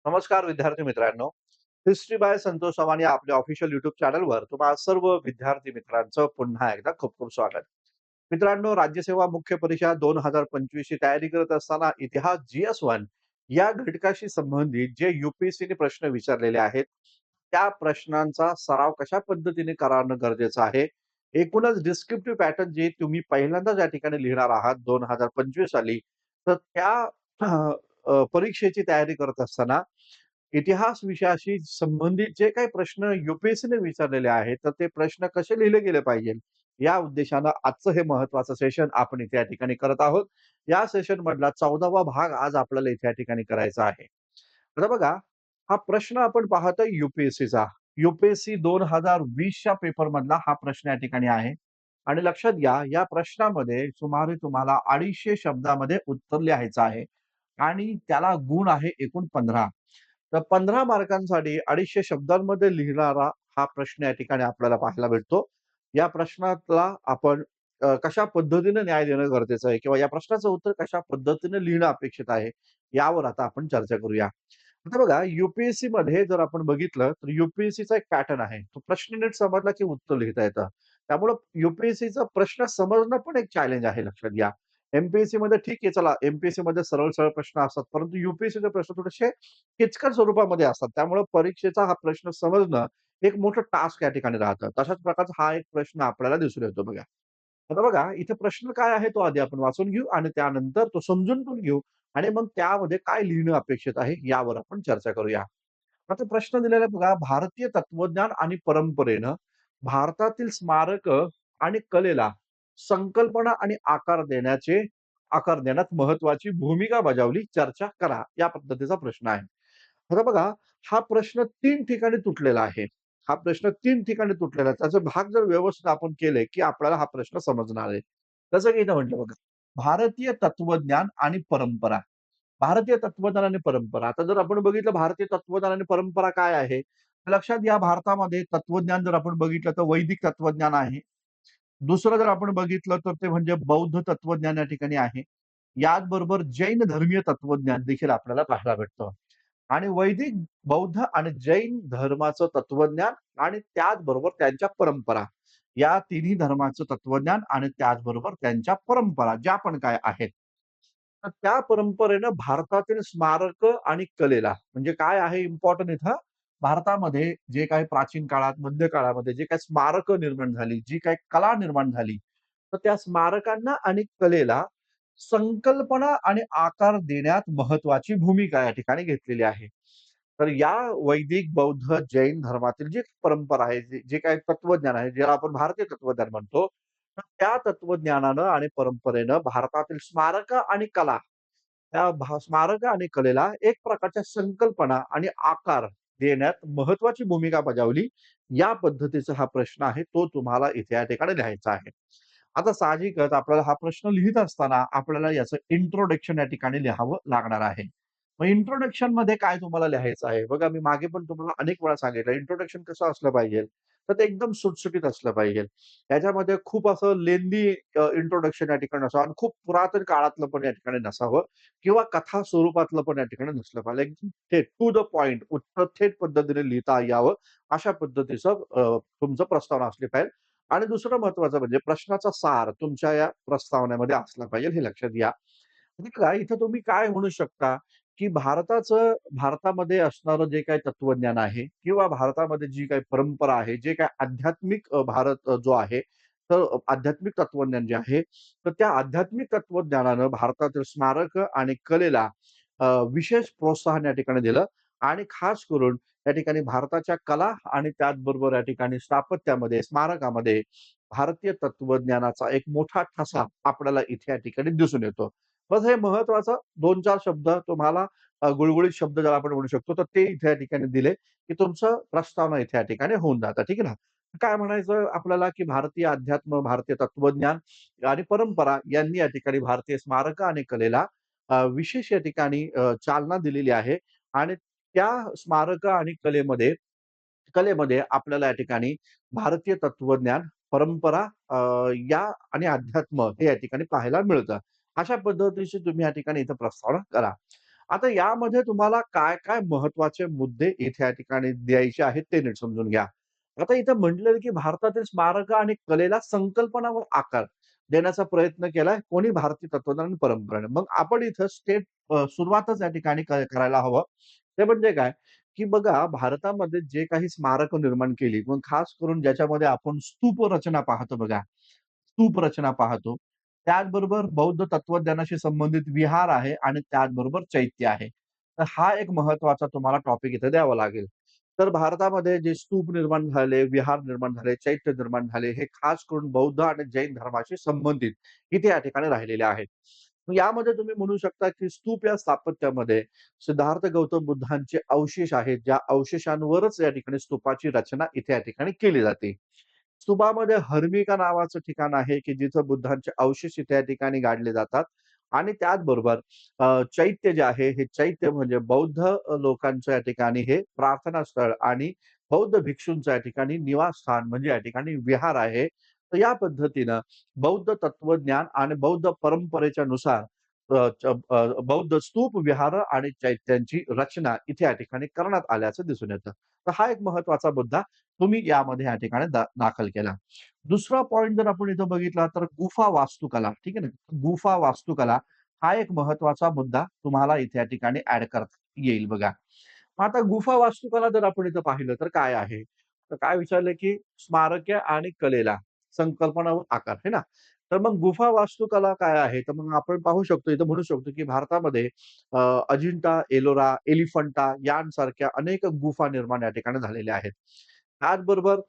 नमस्कार विद्यार्थी मित्रांनो. हिस्ट्री बाय संतोष चव्हाण या आपल्या ऑफिशियल YouTube चॅनलवर तुम्हा सर्व विद्यार्थी मित्रांचं पुन्हा एकदा खूप खूप स्वागत. मित्रांनो, राज्यसेवा मुख्य परीक्षा 2025 ची तयारी करत असताना इतिहास GS1 या घटकाशी संबंधित जे UPSCने प्रश्न विचारलेले आहेत, त्या प्रश्नांचा सराव कशा पद्धतीने करणं गरजेचं आहे. एकूणच डिस्क्रिप्टिव्ह पॅटर्न जे तुम्ही पहिल्यांदाच या ठिकाणी लिहिणार आहात 2025 साली, तर त्या परीक्षेची तयारी करत असताना इतिहास विषयाशी संबंधित जे काही प्रश्न UPSCने विचारलेले आहेत, तर ते प्रश्न कसे लिहिले गेले पाहिजे, या उद्देशानं आजचं हे महत्त्वाचं सेशन आपण इथे या ठिकाणी करत आहोत. या सेशन मधला 14वा भाग आज आपल्याला इथे या ठिकाणी करायचा आहे. आता बघा, हा प्रश्न आपण पाहतोय UPSCचा. UPSC 2020च्या पेपरमधला हा प्रश्न या ठिकाणी आहे. आणि लक्षात घ्या, या प्रश्नामध्ये सुमारे तुम्हाला 250 शब्दामध्ये उत्तर लिहायचं आहे आणि त्याला गुण आहे एकूण 15. तर 15 मार्कांसाठी 250 शब्दांमध्ये लिहिणारा हा प्रश्न या ठिकाणी आपल्याला पाहायला भेटतो. या प्रश्नाला आपण कशा पद्धतीने न्याय देणं गरजेचं आहे किंवा या प्रश्नाचं उत्तर कशा पद्धतीने लिहिणं अपेक्षित आहे, यावर आता आपण चर्चा करूया. आता बघा, मध्ये जर आपण बघितलं तर UPSCचा एक पॅटर्न आहे. तो प्रश्न नीट समजला की उत्तर लिहिता येतं. त्यामुळं UPSCचा प्रश्न समजणं पण एक चॅलेंज आहे, लक्षात घ्या. मध्ये ठीक आहे, चला मध्ये सरळ-सरळ प्रश्न असतात, परंतु UPSCचे प्रश्न थोडेसे किचकट स्वरूपामध्ये असतात. त्यामुळं परीक्षेचा हा प्रश्न समजणं एक मोठं टास्क या ठिकाणी राहतं. तशाच प्रकारचा हा एक प्रश्न आपल्याला दिसून येतो बघा. आता बघा, इथे प्रश्न काय आहे तो आधी आपण वाचून घेऊ आणि त्यानंतर तो समजून पण घेऊ आणि मग त्यामध्ये काय लिहिणं अपेक्षित आहे यावर आपण चर्चा करूया. आता प्रश्न दिलेला आहे बघा, भारतीय तत्वज्ञान आणि परंपरेनं भारतातील स्मारक आणि कलेला संकल्पना आणि आकार देण्यात महत्वाची भूमिका बजावली, चर्चा करा. या पद्धतीचा प्रश्न आहे. आता बघा, हा प्रश्न 3 ठिकाणी तुटलेला आहे. हा प्रश्न 3 ठिकाणी तुटलेला आहे. त्याचे भाग जर व्यवस्थित आपण केले, की आपल्याला हा प्रश्न समजणार आहे. जसं की इथं म्हटलं बघा, भारतीय तत्वज्ञान आणि परंपरा. भारतीय तत्वज्ञान आणि परंपरा. आता जर आपण बघितलं भारतीय तत्वज्ञान आणि परंपरा काय आहे? तर लक्षात घ्या, भारतामध्ये तत्वज्ञान जर आपण बघितलं तर वैदिक तत्वज्ञान आहे. दुसरं जर आपण बघितलं तर ते म्हणजे बौद्ध तत्वज्ञान या ठिकाणी आहे. याचबरोबर जैन धर्मीय तत्वज्ञान देखील आपल्याला पाहायला भेटतं. आणि वैदिक, बौद्ध आणि जैन धर्माचं तत्वज्ञान आणि त्याचबरोबर त्यांच्या परंपरा. या तिन्ही धर्माचं तत्वज्ञान आणि त्याचबरोबर त्यांच्या परंपरा ज्या पण काय आहेत. तर त्या परंपरेनं भारतातील स्मारक आणि कलेला म्हणजे काय आहे इम्पोर्टंट इथं, भारतामध्ये जे काही प्राचीन काळात, मध्य काळामध्ये जे काही स्मारकं निर्माण झाली, जी काही कला निर्माण झाली, तर त्या स्मारकांना आणि कलेला संकल्पना आणि आकार देण्यात महत्वाची भूमिका या ठिकाणी घेतलेली आहे. तर या वैदिक, बौद्ध, जैन धर्मातील जी परंपरा आहे, जे काही तत्वज्ञान आहे, ज्याला आपण भारतीय तत्वज्ञान म्हणतो, तर त्या तत्वज्ञानानं आणि परंपरेनं भारतातील स्मारक आणि कला, त्या स्मारक आणि कलेला एक प्रकारच्या संकल्पना आणि आकार देण्यात महत्वाची भूमिका बजावली. या पद्धतीचा हा प्रश्न आहे, तो तुम्हाला इथे या ठिकाणी लिहायचा आहे. आता साहजिकच आपल्याला हा प्रश्न लिहीत असताना आपल्याला याचं इंट्रोडक्शन या ठिकाणी लिहावं लागणार आहे. मग इंट्रोडक्शनमध्ये काय तुम्हाला लिहायचं आहे? बघा, मी मागे पण तुम्हाला अनेक वेळा सांगितलं, इंट्रोडक्शन कसं असलं पाहिजे? तर ते एकदम सुटसुटीत असलं पाहिजे. याच्यामध्ये खूप असं लेंदी इंट्रोडक्शन या ठिकाणी नसावं आणि खूप पुरातन काळातलं पण या ठिकाणी नसावं किंवा कथा स्वरूपातलं पण या ठिकाणी नसलं पाहिजे. एकदम थेट टू द पॉइंट, उत्तर थेट पद्धतीने लिहिता यावं, अशा पद्धतीचं तुमचं प्रस्तावना असली पाहिजे. आणि दुसरं महत्वाचं म्हणजे प्रश्नाचा सार तुमच्या या प्रस्तावनेमध्ये असला पाहिजे, हे लक्षात घ्या. म्हणजे काय इथं तुम्ही काय म्हणू शकता, की भारतामध्ये असणारं जे काही तत्वज्ञान आहे किंवा भारतामध्ये जी काही परंपरा आहे, जे काही आध्यात्मिक भारत जो आहे, तर आध्यात्मिक तत्वज्ञान जे आहे, तर त्या आध्यात्मिक तत्वज्ञानानं भारतातील स्मारक आणि कलेला विशेष प्रोत्साहन या ठिकाणी दिलं आणि खास करून या ठिकाणी भारताच्या कला आणि त्याचबरोबर या ठिकाणी स्थापत्यामध्ये, स्मारकामध्ये भारतीय तत्वज्ञानाचा एक मोठा ठसा आपल्याला इथे या ठिकाणी दिसून येतो. बस हे महत्वाचं 2-4 शब्द तुम्हाला गुळगुळीत शब्द ज्याला आपण म्हणू शकतो, तर ते इथे या ठिकाणी दिले, की तुमचं प्रस्तावना इथे या ठिकाणी होऊन जातं. ठीक आहे ना? काय म्हणायचं आपल्याला, की भारतीय अध्यात्म, भारतीय तत्वज्ञान आणि परंपरा यांनी या ठिकाणी भारतीय स्मारक आणि कलेला विशेष या ठिकाणी चालना दिलेली आहे आणि त्या स्मारक आणि कलेमध्ये आपल्याला या ठिकाणी भारतीय तत्वज्ञान, परंपरा या आणि अध्यात्म हे या ठिकाणी पाहायला मिळतं. अशा पद्धतीची तुम्ही या ठिकाणी इथं प्रस्तावना करा. आता यामध्ये तुम्हाला काय-काय महत्त्वाचे मुद्दे इथे या ठिकाणी द्यायचे आहेत ते नीट समजून घ्या. आता इथं म्हटलेलं की भारतातील स्मारकं आणि कलेला संकल्पना व आकार देण्याचा प्रयत्न केलाय कोणी? भारतीय तत्त्वज्ञान आणि परंपरेने. मग आपण इथं सुरुवातच या ठिकाणी करायला हवं. ते म्हणजे काय, की बघा भारतामध्ये जे काही स्मारकं निर्माण केली, मग खास करून ज्याच्यामध्ये आपण स्तूप रचना पाहतो बघा. स्तूप रचना पाहतो. त्याचबरोबर बौद्ध तत्वज्ञानाशी संबंधित विहार आहे आणि त्याचबरोबर चैत्य आहे. तर हा एक महत्त्वाचा तुम्हाला टॉपिक इथे द्यावा लागेल. तर भारतामध्ये जे स्तूप निर्माण झाले, विहार निर्माण झाले, चैत्य निर्माण झाले, हे खास करून बौद्ध आणि जैन धर्माशी संबंधित इथे या ठिकाणी राहिलेले आहेत. मग यामध्ये तुम्ही म्हणू शकता, की स्तूप या स्थापत्यामध्ये सिद्धार्थ गौतम बुद्धांचे अवशेष आहेत, ज्या अवशेषांवरच या ठिकाणी स्तूपाची रचना इथे या ठिकाणी केली जाते. स्तूपामध्ये हर्मिका नावाचं ठिकाण आहे, की जिथं बुद्धांचे अवशेष त्या ठिकाणी गाडले जातात आणि त्याचबरोबर चैत्य जे आहे, हे चैत्य म्हणजे बौद्ध लोकांचं या ठिकाणी हे प्रार्थनास्थळ आणि बौद्ध भिक्षूंचं या ठिकाणी निवासस्थान म्हणजे या ठिकाणी विहार आहे. तर या पद्धतीनं बौद्ध तत्वज्ञान आणि बौद्ध परंपरेच्या नुसार बौद्ध स्तूप, विहार आणि चैत्यांची रचना इथे या ठिकाणी करण्यात आल्याचं दिसून येतं. तर हा एक महत्त्वाचा मुद्दा तुम्ही यामध्ये या ठिकाणी दाखल केला. दुसरा पॉइंट जर आपण इथं बघितला तर गुफा वास्तुकला, ठीक आहे ना? गुफा वास्तुकला हा एक महत्त्वाचा मुद्दा तुम्हाला इथे या ठिकाणी ॲड करता येईल बघा. मग आता गुफा वास्तुकला जर आपण इथं पाहिलं तर काय आहे? तर काय विचारलं की स्मारके आणि कलेला संकल्पना व आकार, है ना? तर मग गुफा वास्तुकला काय आहे? तर मग आपण पाहू शकतो, इथं म्हणू शकतो की भारतामध्ये अ, अजिंठा, एलोरा, एलिफंटा यांसारख्या अनेक गुफा निर्माण या ठिकाणी झालेल्या आहेत. त्याचबरोबर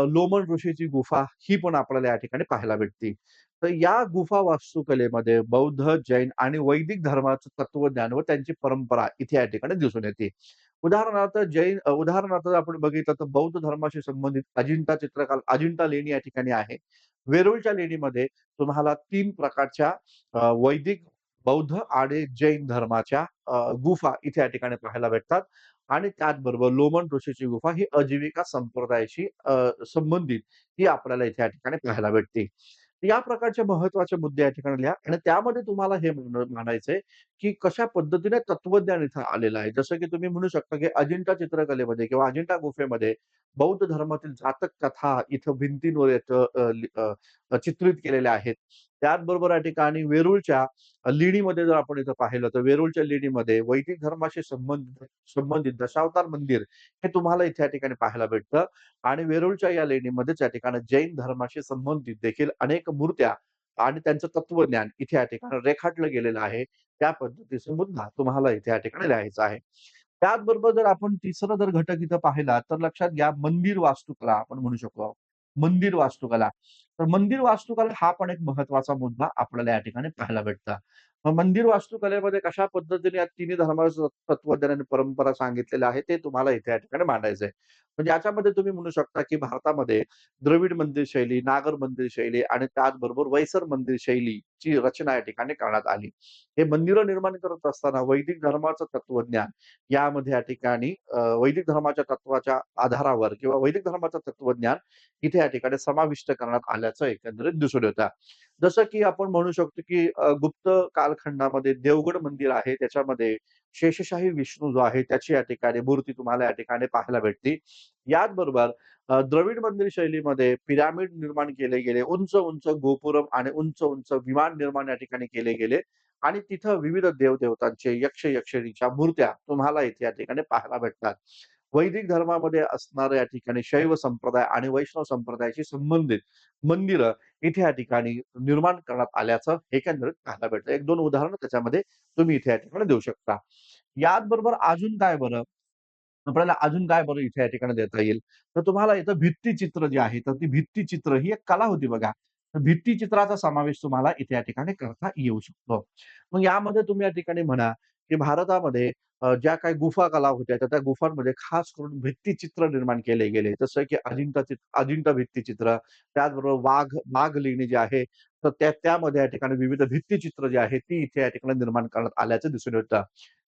लोमन ऋषीची गुफा ही पण आपल्याला या ठिकाणी पाहायला भेटते. तर या गुफा वास्तुकलेमध्ये बौद्ध, जैन आणि वैदिक धर्माचं तत्वज्ञान व त्यांची परंपरा इथे या ठिकाणी दिसून येते. उदाहरणार्थ आपण बघितलं तर बौद्ध धर्माशी संबंधित अजिंठा लेणी या ठिकाणी आहे. वेरूळच्या लेणीमध्ये तुम्हाला 3 प्रकारच्या वैदिक, बौद्ध आणि जैन धर्माच्या गुफा इथे या ठिकाणी पाहायला भेटतात. आणि त्याचबरोबर लोमन ऋषीची गुफा ही आजीविका संप्रदायाशी संबंधित ही आपल्याला इथे या ठिकाणी पाहायला भेटते. या प्रकारचे महत्त्वाचे मुद्दे या ठिकाणी लिहा आणि त्यामध्ये तुम्हाला हे म्हणायचंय, की कशा पद्धतीने तत्वज्ञान इथं आलेलं आहे. जसं की तुम्ही म्हणू शकता, की अजिंठा चित्रकलेमध्ये किंवा अजिंठा गुफेमध्ये बौद्ध धर्मातील जातक कथा इथं भिंतींवर चित्रित केलेल्या आहेत. त्याचबरोबर या ठिकाणी वेरूळच्या लेणीमध्ये जर आपण इथं पाहिलं, तर वेरूळच्या लेणीमध्ये वैदिक धर्माशी संबंधित दशावतार मंदिर हे तुम्हाला इथे या ठिकाणी पाहायला भेटतं आणि वेरूळच्या या लेणीमध्येच या ठिकाणी जैन धर्माशी संबंधित देखील अनेक मूर्त्या आणि त्यांचं तत्वज्ञान इथे या ठिकाणी रेखाटलं गेलेलं आहे. त्या पद्धतीचा मुद्दा तुम्हाला इथे या ठिकाणी लिहायचा आहे. त्याचबरोबर जर आपण तिसरा जर घटक इथं पाहिला, तर लक्षात घ्या मंदिर वास्तुकला आपण म्हणू शकतो. मंदिर वास्तुकला. तर मंदिर वास्तुकला हा पण एक महत्त्वाचा मुद्दा आपल्याला या ठिकाणी पाहायला भेटतं. मग मंदिर वास्तुकलेमध्ये कशा पद्धतीने या तिन्ही धर्माचं तत्वज्ञान आणि परंपरा सांगितलेलं आहे, ते तुम्हाला इथे या ठिकाणी मांडायचंय. म्हणजे याच्यामध्ये तुम्ही म्हणू शकता, की भारतामध्ये द्रविड मंदिर शैली, नागर मंदिर शैली आणि त्याचबरोबर वैसर मंदिर शैलीची रचना या ठिकाणी करण्यात आली. हे मंदिरं निर्माण करत असताना वैदिक धर्माचं तत्वज्ञान यामध्ये या ठिकाणी वैदिक धर्माच्या तत्वाच्या आधारावर किंवा वैदिक धर्माचं तत्वज्ञान इथे या ठिकाणी समाविष्ट करण्यात आल्याचं एकंदरीत दिसून येतं. जसं की आपण म्हणू शकतो, की गुप्त कालखंडामध्ये देवगड मंदिर आहे. त्याच्यामध्ये शेषशाही विष्णू जो आहे त्याची या ठिकाणी मूर्ती तुम्हाला या ठिकाणी पाहायला भेटते. याचबरोबर द्रविड मंदिर शैलीमध्ये पिरॅमिड निर्माण केले गेले. उंच-उंच गोपुरम आणि उंच-उंच विमान निर्माण या ठिकाणी केले गेले आणि तिथं विविध देव-देवतांचे, यक्ष-यक्षिणीच्या मूर्त्या तुम्हाला इथे या ठिकाणी पाहायला भेटतात. वैदिक धर्मामध्ये असणाऱ्या या ठिकाणी शैव संप्रदाय आणि वैष्णव संप्रदायाशी संबंधित मंदिरं इथे या ठिकाणी निर्माण करण्यात आल्याचं एकंदरीत पाहायला भेटतं. 1-2 उदाहरणं त्याच्यामध्ये तुम्ही इथे या ठिकाणी देऊ शकता. याचबरोबर अजून काय बरं? आपल्याला अजून काय बरं इथे या ठिकाणी देता येईल? तर तुम्हाला इथं भित्तिचित्र जे आहे, तर ती भित्तिचित्र ही एक कला होती बघा. तर भित्तिचित्राचा समावेश तुम्हाला इथे या ठिकाणी करता येऊ शकतो. मग यामध्ये तुम्ही या ठिकाणी म्हणा, की भारतामध्ये ज्या काही गुफा कला होत्या, तर त्या गुफांमध्ये खास करून भित्तिचित्र निर्माण केले गेले. जसं की अजिंठा भित्तिचित्र, त्याचबरोबर वाघ लेणी जी आहे, तर त्यामध्ये या ठिकाणी विविध भित्तिचित्र जी आहेत, ती इथे या ठिकाणी निर्माण करण्यात आल्याचं दिसून येतं.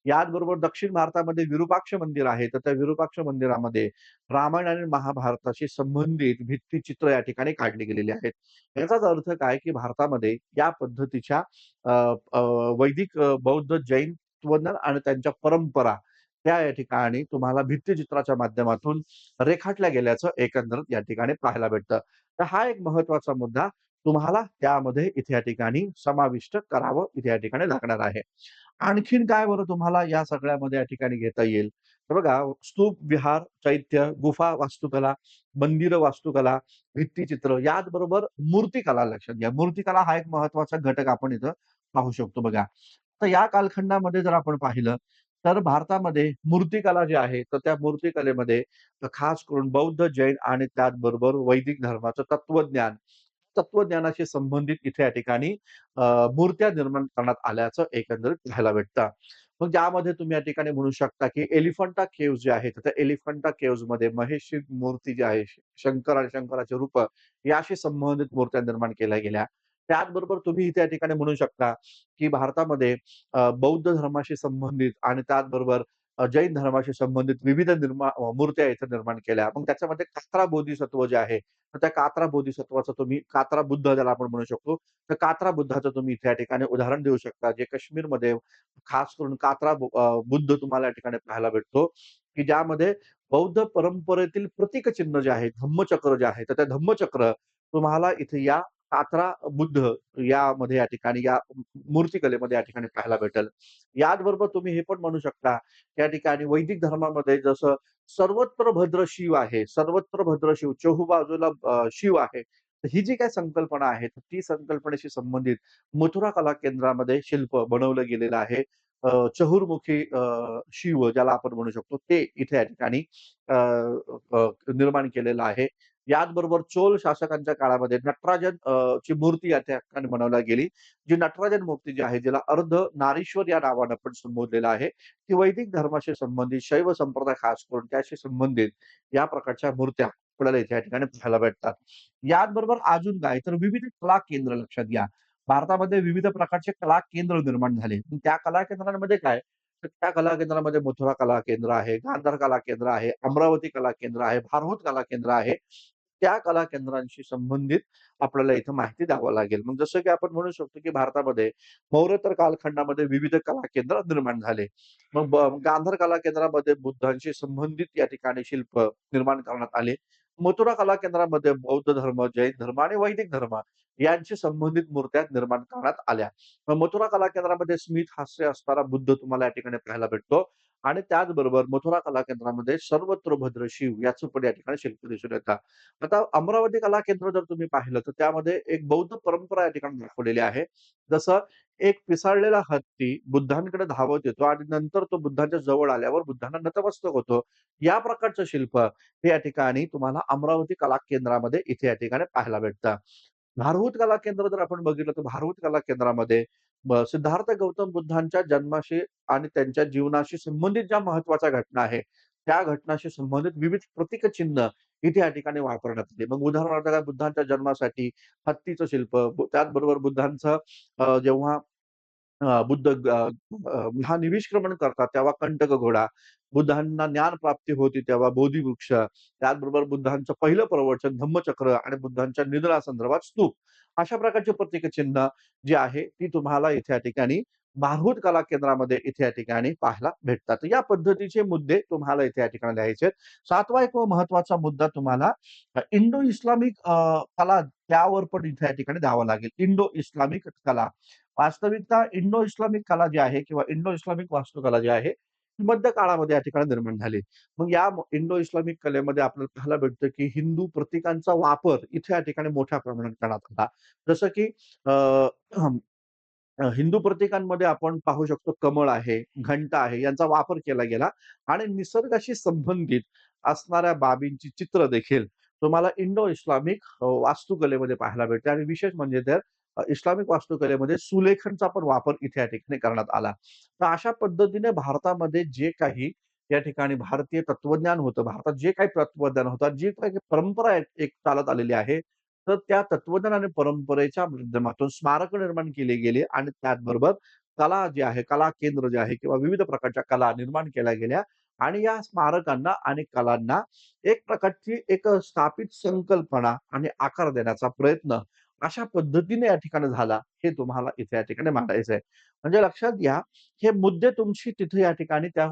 याचबरोबर दक्षिण भारतामध्ये विरूपाक्ष मंदिर आहे. तर त्या विरूपाक्ष मंदिरामध्ये रामायण आणि महाभारताशी संबंधित भित्तिचित्र या ठिकाणी काढली गेलेली आहेत. याचाच अर्थ काय, की भारतामध्ये या पद्धतीच्या अ, अ, वैदिक, बौद्ध, जैन तत्वज्ञान आणि त्यांच्या परंपरा त्या या ठिकाणी तुम्हाला भित्तिचित्राच्या माध्यमातून रेखाटल्या गेल्याचं एकंदरीत या ठिकाणी पाहायला भेटतं. तर हा एक महत्त्वाचा मुद्दा तुम्हाला त्यामध्ये इथे या ठिकाणी समाविष्ट करावं इथे या ठिकाणी लागणार आहे. आणखीन काय बरं तुम्हाला या सगळ्यामध्ये या ठिकाणी घेता येईल? तर बघा स्तूप, विहार, चैत्य, गुफा वास्तुकला, मंदिरं वास्तुकला, भित्तिचित्र याचबरोबर मूर्तिकला लक्षात घ्या. मूर्तिकला हा एक महत्त्वाचा घटक आपण इथं पाहू शकतो बघा. तर या कालखंडामध्ये जर आपण पाहिलं, तर भारतामध्ये मूर्तिकला जी आहे, तर त्या मूर्तिकलेमध्ये खास करून बौद्ध, जैन आणि त्याचबरोबर वैदिक धर्माचं तत्वज्ञानाशी संबंधित इथे या ठिकाणी मूर्त्या निर्माण करण्यात आल्याचं एकंदरीत पाहायला भेटतं. मग ज्यामध्ये तुम्ही या ठिकाणी म्हणू शकता, की एलिफंटा केव्हज जे आहे, तर त्या एलिफंटा केव्हजमध्ये महेशची मूर्ती जी आहे, शंकर आणि शंकराचे रूप याशी संबंधित मूर्त्या निर्माण केल्या गेल्या. त्याचबरोबर तुम्ही इथे या ठिकाणी म्हणू शकता, की भारतामध्ये बौद्ध धर्माशी संबंधित आणि त्याचबरोबर जैन धर्माशी संबंधित विविध मूर्त्या इथे निर्माण केल्या. मग त्याच्यामध्ये कात्रा बोधिसत्व जे आहे, तर त्या कात्रा बोधिसत्वाचं तुम्ही कात्रा बुद्ध ज्याला आपण म्हणू शकतो, तर कात्रा बुद्धाचं तुम्ही इथे या ठिकाणी उदाहरण देऊ शकता. जे काश्मीरमध्ये खास करून बुद्ध तुम्हाला या ठिकाणी पाहायला भेटतो, की ज्यामध्ये बौद्ध परंपरेतील प्रतीकचिन्ह जे आहे, धम्मचक्र जे आहे, तर त्या धम्मचक्र तुम्हाला इथे या कात्रा बुद्ध यामध्ये या ठिकाणी या मूर्तिकलेमध्ये या ठिकाणी पाहायला भेटेल. याचबरोबर तुम्ही हे पण म्हणू शकता, त्या ठिकाणी वैदिक धर्मामध्ये जसं सर्वत्र भद्र शिव आहे, सर्वत्र भद्र शिव, चहूबाजूला शिव आहे. तर ही जी काही संकल्पना आहे, तर ती संकल्पनेशी संबंधित मथुरा कला केंद्रामध्ये शिल्प बनवलं गेलेलं आहे. चहुर्मुखी शिव ज्याला आपण म्हणू शकतो, ते इथे या ठिकाणी अ, निर्माण केलेलं आहे. याचबरोबर चोल शासकांच्या काळामध्ये ची मूर्ती या त्या ठिकाणी बनवली गेली. जी नटराजन मूर्ती जी आहे, जिला अर्धनारीश्वर या नावानं पण संबोधलेलं आहे. ती वैदिक धर्माशी संबंधित शैव संप्रदाय खास करून त्याशी संबंधित या प्रकारच्या मूर्त्या आपल्याला इथे या ठिकाणी पाहायला भेटतात. याचबरोबर अजून काय तर विविध कला केंद्र लक्षात घ्या. भारतामध्ये विविध प्रकारचे कला केंद्र निर्माण झाले. मग त्या कला केंद्रांमध्ये काय? तर त्या कला केंद्रामध्ये मथुरा कला केंद्र आहे, गांधार कला केंद्र आहे, अमरावती कला केंद्र आहे, भारहूत कला केंद्र आहे. त्या कला केंद्रांशी संबंधित आपल्याला इथं माहिती द्यावं लागेल. मग जसं की आपण म्हणू शकतो, की भारतामध्ये मौर्योत्तर कालखंडामध्ये विविध कला केंद्र निर्माण झाले. मग गांधार कला केंद्रामध्ये बुद्धांशी संबंधित या ठिकाणी शिल्प निर्माण करण्यात आले. मथुरा कला केंद्रामध्ये बौद्ध धर्म, जैन धर्म आणि वैदिक धर्म यांशी संबंधित मूर्त्या निर्माण करण्यात आल्या. मग मथुरा कला केंद्रामध्ये स्मित हास्य असणारा बुद्ध तुम्हाला या ठिकाणी पाहायला भेटतो आणि त्याचबरोबर मथुरा कला केंद्रामध्ये सर्वत्र भद्र शिव याचं पण या ठिकाणी शिल्प दिसून येतात. आता अमरावती कला केंद्र जर तुम्ही पाहिलं, तर त्यामध्ये एक बौद्ध परंपरा या ठिकाणी दाखवलेली आहे. जसं एक पिसाळलेला हत्ती बुद्धांकडे धावत येतो आणि नंतर तो बुद्धांच्या जवळ आल्यावर बुद्धांना नतमस्तक होतो. या प्रकारचं शिल्प हे या ठिकाणी तुम्हाला अमरावती कला केंद्रामध्ये इथे या ठिकाणी पाहायला भेटतं. भारहूत कला केंद्र जर आपण बघितलं, तर भारहूत कला केंद्रामध्ये सिद्धार्थ गौतम बुद्धांच्या जन्माशी आणि त्यांच्या जीवनाशी संबंधित ज्या महत्त्वाच्या घटना आहे, त्या घटनाशी संबंधित विविध प्रतीकचिन्ह इथे या ठिकाणी वापरण्यात आले. मग उदाहरणार्थ काय बुद्धांच्या जन्मासाठी हत्तीचं शिल्प, त्याचबरोबर बुद्धांचं जेव्हा बुद्ध महानिविष्क्रमण करतात तेव्हा कंटक घोडा, बुद्धांना ज्ञानप्राप्ती होती तेव्हा बोधिवृक्ष, त्याचबरोबर बुद्धांचं पहिलं प्रवचन धम्मचक्र आणि बुद्धांच्या निधनासंदर्भात स्तूप. अशा प्रकारची प्रतीकचिन्ह जी आहे ती तुम्हाला इथे या ठिकाणी भारहूत कला केंद्रामध्ये इथे या ठिकाणी पाहायला भेटतात. या पद्धतीचे मुद्दे तुम्हाला इथे या ठिकाणी लिहायचे आहेत. 7वा एक महत्त्वाचा मुद्दा तुम्हाला इंडो इस्लामिक कला त्यावर पण इथे या ठिकाणी द्यावा लागेल. इंडो इस्लामिक कला. वास्तविकता इंडो इस्लामिक कला जी आहे किंवा इंडो इस्लामिक वास्तुकला जी आहे, ती मध्य काळामध्ये या ठिकाणी निर्माण झाली. मग या इंडो इस्लामिक कलेमध्ये आपल्याला पाहायला भेटतं, की हिंदू प्रतीकांचा वापर इथे या ठिकाणी मोठ्या प्रमाणात करण्यात आला. जसं की अ, हिंदू प्रतीकांमध्ये आपण पाहू शकतो कमळ आहे, घंटा आहे यांचा वापर केला गेला आणि निसर्गाशी संबंधित असणाऱ्या बाबींची चित्र देखील तुम्हाला इंडो इस्लामिक वास्तुकलेमध्ये पाहायला भेटते आणि विशेष म्हणजे तर इस्लामिक वास्तुकलेमध्ये सुलेखनचा पण वापर इथे या ठिकाणी करण्यात आला. तर अशा पद्धतीने भारतामध्ये जे काही या ठिकाणी भारतीय तत्वज्ञान होतं, भारतात जे काही तत्वज्ञान होतं, जी काही परंपरा एक चालत आलेली आहे, तर त्या तत्वज्ञान आणि परंपरेच्या माध्यमातून स्मारकं निर्माण केली गेली आणि त्याचबरोबर कला जी आहे, कला केंद्र जे आहे किंवा विविध प्रकारच्या कला निर्माण केल्या गेल्या आणि या स्मारकांना आणि कलांना एक प्रकारची एक स्थापित संकल्पना आणि आकार देण्याचा प्रयत्न अशा पद्धतीने या ठिकाणी झाला, हे तुम्हाला इथे या ठिकाणी मांडायचं आहे. म्हणजे लक्षात घ्या, हे मुद्दे तुमची तिथे या ठिकाणी त्या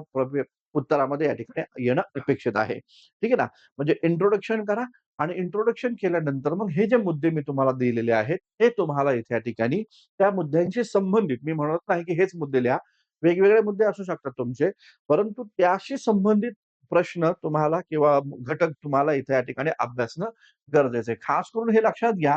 उत्तरामध्ये या ठिकाणी येणं अपेक्षित आहे. ठीक आहे ना? म्हणजे इंट्रोडक्शन करा आणि इंट्रोडक्शन केल्यानंतर मग हे जे मुद्दे मी तुम्हाला दिलेले आहेत, हे तुम्हाला इथे या ठिकाणी त्या मुद्द्यांशी संबंधित मी म्हणत नाही, की हेच मुद्दे लिहा. वेगवेगळे मुद्दे असू शकतात तुमचे, परंतु त्याशी संबंधित प्रश्न तुम्हाला किंवा घटक तुम्हाला इथे या ठिकाणी अभ्यासणं गरजेचं आहे. खास करून हे लक्षात घ्या,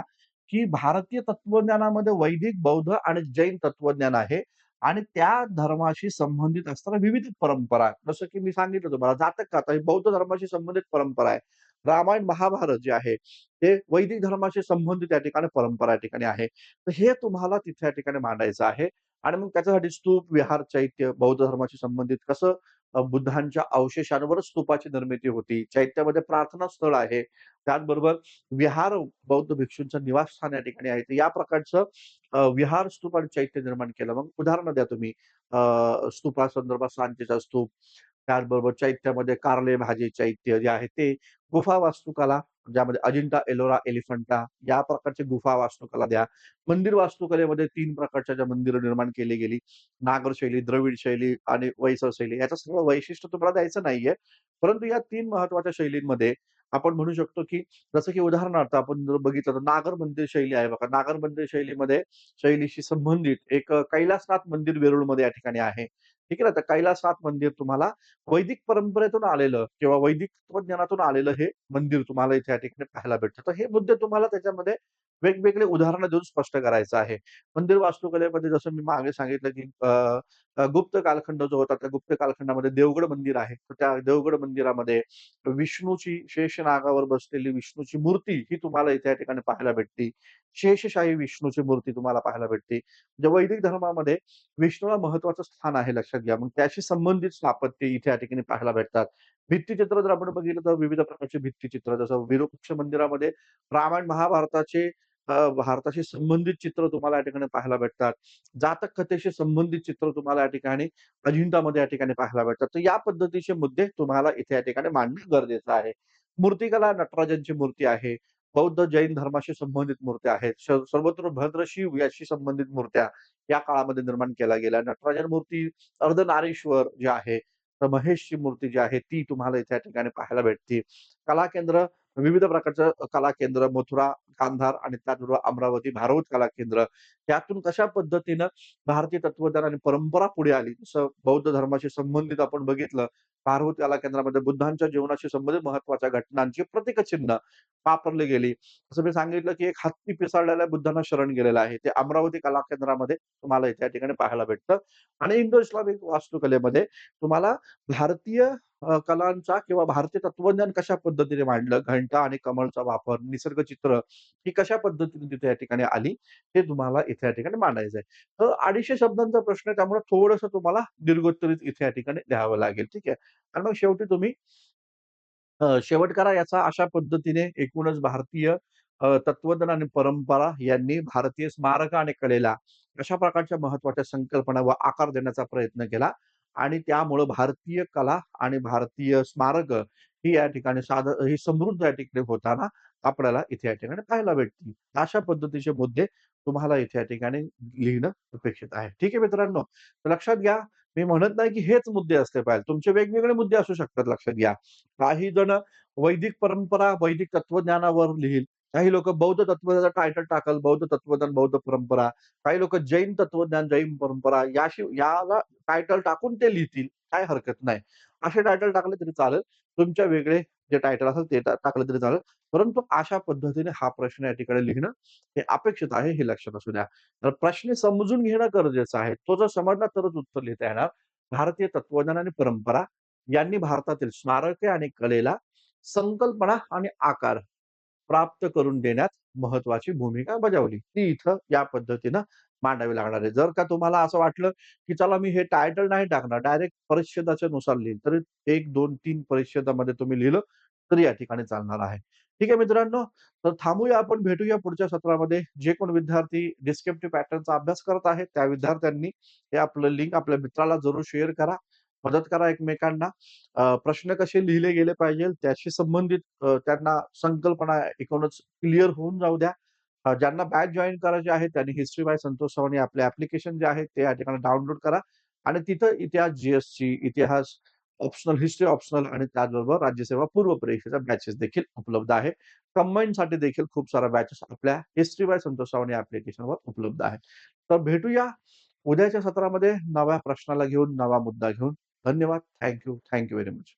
की भारतीय तत्वज्ञानामध्ये वैदिक, बौद्ध आणि जैन तत्वज्ञान आहे आणि त्या धर्माशी संबंधित असणाऱ्या विविध परंपरा आहेत. जसं की मी सांगितलं तुम्हाला जातक कथा ही बौद्ध धर्माशी संबंधित परंपरा आहे. रामायण, महाभारत जे आहे, ते वैदिक धर्माशी संबंधित या ठिकाणी परंपरा या ठिकाणी आहे. तर हे तुम्हाला तिथे या ठिकाणी मांडायचं आहे आणि मग त्याच्यासाठी स्तूप, विहार, चैत्य, बौद्ध धर्माशी संबंधित कसं बुद्धांच्या अवशेषांवरच स्तूपाची निर्मिती होती. चैत्यामध्ये प्रार्थना स्थळ आहे. त्याचबरोबर विहार बौद्ध भिक्षूंचं निवासस्थान या ठिकाणी आहे. तर या प्रकारचं विहार, स्तूप आणि चैत्य निर्माण केलं. मग उदाहरणं द्या तुम्ही. स्तूपासंदर्भात सांचीचा स्तूप, त्याचबरोबर चैत्यामध्ये कारले भाजे चैत्य जे आहे ते, गुफा वास्तुकला ज्यामध्ये अजिंठा, एलोरा, एलिफंटा या प्रकारची गुफा वास्तुकला द्या. मंदिर वास्तुकलेमध्ये 3 प्रकारच्या ज्या मंदिरं निर्माण केली गेली. नागर शैली, द्रविड शैली आणि वेसळ शैली. याचं सगळं वैशिष्ट्य तुम्हाला द्यायचं नाहीये. परंतु या 3 महत्त्वाच्या शैलींमध्ये आपण म्हणू शकतो, की जसं की उदाहरणार्थ आपण जर बघितलं तर नागर मंदिर शैली आहे बघा. नागर मंदिर शैलीमध्ये शैलीशी संबंधित एक कैलासनाथ मंदिर वेरूळमध्ये या ठिकाणी आहे. ठीक आहे ना. तर कैलासनाथ मंदिर तुम्हाला वैदिक परंपरेतून आलेलं किंवा वैदिक तत्वज्ञानातून आलेलं हे मंदिर तुम्हाला इथे या ठिकाणी पाहायला भेटतं. तर हे मुद्दे तुम्हाला त्याच्यामध्ये वेगवेगळे उदाहरणं देऊन स्पष्ट करायचं आहे. मंदिर वास्तुकलेमध्ये जसं मी मागे सांगितलं, की गुप्त कालखंड जो होता, त्या गुप्त कालखंडामध्ये देवगड मंदिर आहे. तर त्या देवगड मंदिरामध्ये विष्णूची शेषनागावर बसलेली विष्णूची मूर्ती ही तुम्हाला इथे या ठिकाणी पाहायला भेटते. शेषशाही विष्णूची मूर्ती तुम्हाला पाहायला भेटते. म्हणजे वैदिक धर्मामध्ये विष्णूला महत्त्वाचं स्थान आहे लक्षात घ्या. मग त्याशी संबंधित स्थापत्य इथे या ठिकाणी पाहायला भेटतात. भित्तिचित्र जर आपण बघितलं तर विविध प्रकारचे भित्तिचित्र जसं विरूपाक्ष मंदिरामध्ये रामायण, महाभारताचे भारताशी संबंधित चित्र तुम्हाला या ठिकाणी पाहायला भेटतात. जातक कथेशी संबंधित चित्र तुम्हाला या ठिकाणी अजिंठामध्ये या ठिकाणी पाहायला भेटतात. तर या पद्धतीचे मुद्दे तुम्हाला इथे या ठिकाणी मांडणं गरजेचं आहे. मूर्तिकला नटराजांची मूर्ती आहे. बौद्ध, जैन धर्माशी संबंधित मूर्त्या आहेत. सर्वत्र भद्र शिव याशी संबंधित मूर्त्या या काळामध्ये निर्माण केल्या गेल्या. नटराजन मूर्ती अर्धनारीश्वर जे आहे, तर महेशची मूर्ती जी आहे ती तुम्हाला इथे या ठिकाणी पाहायला भेटते. कला केंद्र विविध प्रकारचं कला केंद्र मथुरा, गांधार आणि त्याचबरोबर अमरावती, भारूड कला केंद्र. त्यातून कशा पद्धतीनं भारतीय तत्वज्ञान आणि परंपरा पुढे आली. जसं बौद्ध धर्माशी संबंधित आपण बघितलं, भारूड कला केंद्रामध्ये बुद्धांच्या जीवनाशी संबंधित महत्त्वाच्या घटनांची प्रतीकचिन्ह वापरली गेली. जसं मी सांगितलं, की एक हत्ती पिसाळलेल्या बुद्धांना शरण गेलेला आहे. ते अमरावती कला केंद्रामध्ये तुम्हाला इथे या ठिकाणी पाहायला भेटतं आणि इंडो इस्लामिक वास्तुकलेमध्ये तुम्हाला भारतीय कलांचा किंवा भारतीय तत्वज्ञान कशा पद्धतीने मांडलं, घंटा आणि कमळचा वापर, निसर्गचित्र ही कशा पद्धतीने तिथे या ठिकाणी आली, हे तुम्हाला इथे या ठिकाणी मांडायचं आहे. तर 250 शब्दांचा प्रश्न आहे त्यामुळे थोडंसं तुम्हाला दीर्घोत्तरित इथे या ठिकाणी लिहावं लागेल. ठीक आहे. आणि मग शेवटी तुम्ही शेवट करा याचा अशा पद्धतीने एकूणच भारतीय तत्वज्ञान आणि परंपरा यांनी भारतीय स्मारक आणि कलेला अशा प्रकारच्या महत्त्वाच्या संकल्पना व आकार देण्याचा प्रयत्न केला आणि त्यामुळं भारतीय कला आणि भारतीय स्मारक ही या ठिकाणी ही समृद्ध या ठिकाणी होताना आपल्याला इथे या ठिकाणी पाहायला भेटतील. अशा पद्धतीचे मुद्दे तुम्हाला इथे या ठिकाणी लिहिणं अपेक्षित आहे. ठीक आहे मित्रांनो. तर लक्षात घ्या, मी म्हणत नाही की हेच मुद्दे असले पाहिजे. तुमचे वेगवेगळे मुद्दे असू शकतात लक्षात घ्या. काही जण वैदिक परंपरा, वैदिक तत्वज्ञानावर लिहील. काही लोकं बौद्ध तत्वज्ञानाचं टायटल टाकल, बौद्ध तत्वज्ञान, बौद्ध परंपरा. काही लोकं जैन तत्वज्ञान, जैन परंपरा याला टायटल टाकून ते लिहितील. काही हरकत नाही. असे टायटल टाकले तरी चालेल. तुमच्या वेगळे जे टायटल असेल ते टाकलं तरी चालेल. परंतु अशा पद्धतीने हा प्रश्न या ठिकाणी लिहिणं हे अपेक्षित आहे, हे लक्षात असू द्या. तर प्रश्न समजून घेणं गरजेचं आहे. तो जर समजला तरच उत्तर लिहिता येणार. भारतीय तत्वज्ञान आणि परंपरा यांनी भारतातील स्मारके आणि कलेला संकल्पना आणि आकार प्राप्त करून देण्यात महत्त्वाची भूमिका बजावली. ती इथं या पद्धतीनं मांडावी लागणार आहे. जर का तुम्हाला असं वाटलं, की चला मी हे टायटल नाही टाकणार, डायरेक्ट परिच्छेदाच्या नुसार लिहीन, तरी 1, 2, 3 परिच्छेदामध्ये तुम्ही लिहिलं, तरी या ठिकाणी चालणार आहे. ठीक आहे मित्रांनो, तर थांबूया आपण भेटूया पुढच्या सत्रामध्ये. जे कोण विद्यार्थी डिस्क्रिप्टिव्ह पॅटर्नचा अभ्यास करत आहेत, त्या विद्यार्थ्यांनी हे आपलं लिंक आपल्या मित्राला जरूर शेअर करा. मदत करा एकमेकांना. प्रश्न कसे लिहिले गेले पाहिजे त्याशी संबंधित त्यांना संकल्पना एकूणच क्लिअर होऊन जाऊ द्या ज्यांना बॅच जॉइन करायचे आहे त्यांनी हिस्ट्री बाय संतोष चव्हाण आपले ॲप्लिकेशन जे आहे ते या ठिकाणी डाउनलोड करा आणि तिथं इतिहास जीएसची, इतिहास ऑप्शनल, हिस्ट्री ऑप्शनल आणि त्याचबरोबर राज्यसेवा पूर्व परीक्षेच्या बॅचेस देखील उपलब्ध आहे. कंबाईनसाठी देखील खूप साऱ्या बॅचेस आपल्या हिस्ट्री बाय संतोष चव्हाण या ॲप्लिकेशनवर उपलब्ध आहे. तर भेटूया उद्याच्या सत्रामध्ये नव्या प्रश्नाला घेऊन, नवा मुद्दा घेऊन. धन्यवाद. Thank you. Very much.